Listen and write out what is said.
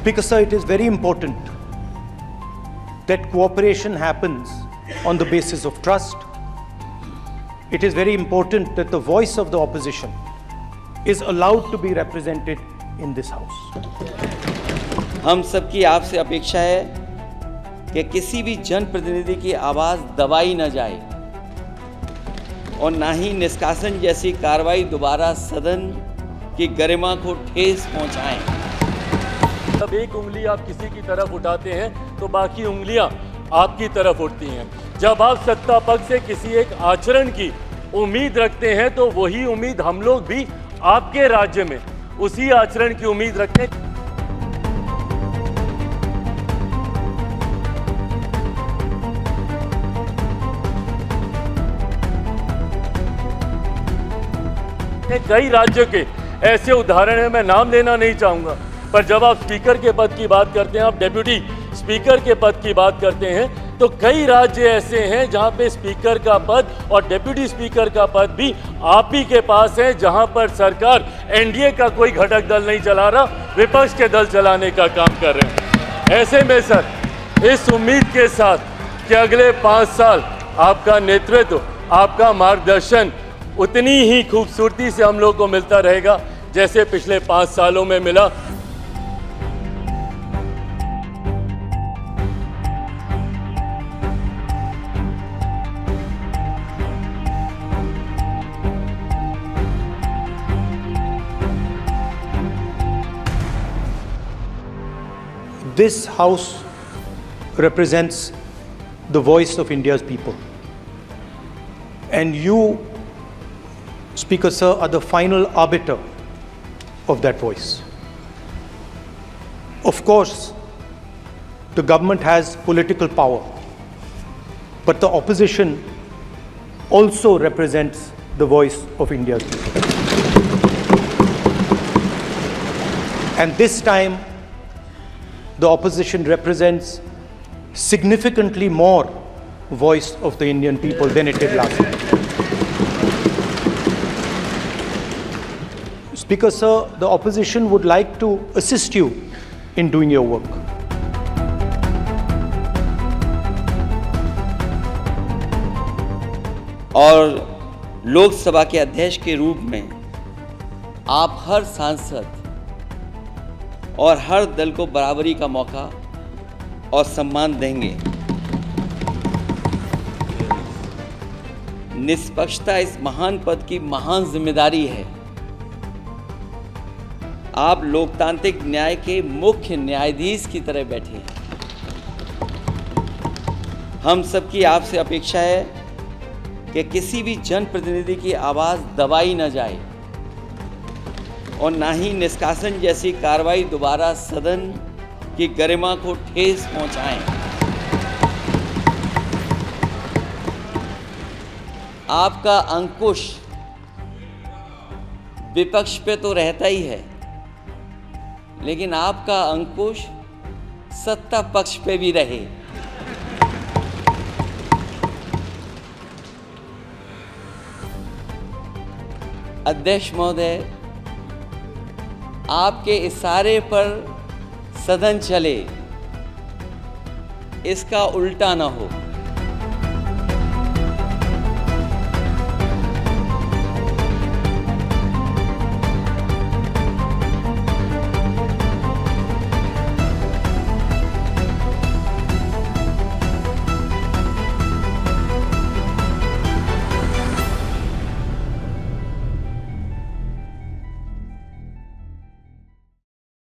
Speaker Sir, it is very important that cooperation happens on the basis of trust. It is very important that the voice of the opposition is allowed to be represented in this House. हम सबकी आपसे अपेक्षा है कि किसी भी जनप्रतिनिधि की आवाज़ दबाई न जाए और ना ही निष्कासन जैसी कार्रवाई दोबारा सदन की गरिमा को ठेस पहुंचाएं। जब एक उंगली आप किसी की तरफ उठाते हैं तो बाकी उंगलियां आपकी तरफ उठती हैं। जब आप सत्ता पक्ष से किसी एक आचरण की उम्मीद रखते हैं तो वही उम्मीद हम लोग भी आपके राज्य में उसी आचरण की उम्मीद रखते हैं। कई राज्यों के ऐसे उदाहरण हैं, मैं नाम लेना नहीं चाहूँगा, पर जब आप स्पीकर के पद की बात करते हैं, आप डेप्यूटी स्पीकर के पद की बात करते हैं, तो कई राज्य ऐसे हैं जहां पे स्पीकर का पद और डेप्यूटी स्पीकर का पद भी आप ही के पास है, जहां पर सरकार एनडीए का कोई घटक दल नहीं चला रहा, विपक्ष के दल चलाने का काम कर रहे हैं। ऐसे में सर, इस उम्मीद के साथ कि अगले 5 साल आपका नेतृत्व, आपका मार्गदर्शन उतनी ही खूबसूरती से हम लोग को मिलता रहेगा जैसे पिछले 5 सालों में मिला। This House represents the voice of India's people. And you, Speaker Sir, are the final arbiter of that voice. Of course, the government has political power, but the opposition also represents the voice of India's people. And this time, the opposition represents significantly more voice of the Indian people than it did last time. Speaker Sir, the opposition would like to assist you in doing your work. और लोकसभा के अध्यक्ष के रूप में आप हर सांसद और हर दल को बराबरी का मौका और सम्मान देंगे। निष्पक्षता इस महान पद की महान जिम्मेदारी है। आप लोकतांत्रिक न्याय के मुख्य न्यायाधीश की तरह बैठे हैं। हम सबकी आपसे अपेक्षा है कि किसी भी जनप्रतिनिधि की आवाज़ दबाई न जाए और ना ही निष्कासन जैसी कार्रवाई दोबारा सदन की गरिमा को ठेस पहुंचाएं। आपका अंकुश विपक्ष पे तो रहता ही है, लेकिन आपका अंकुश सत्ता पक्ष पे भी रहे। अध्यक्ष महोदय, आपके इशारे पर सदन चले, इसका उल्टा न हो।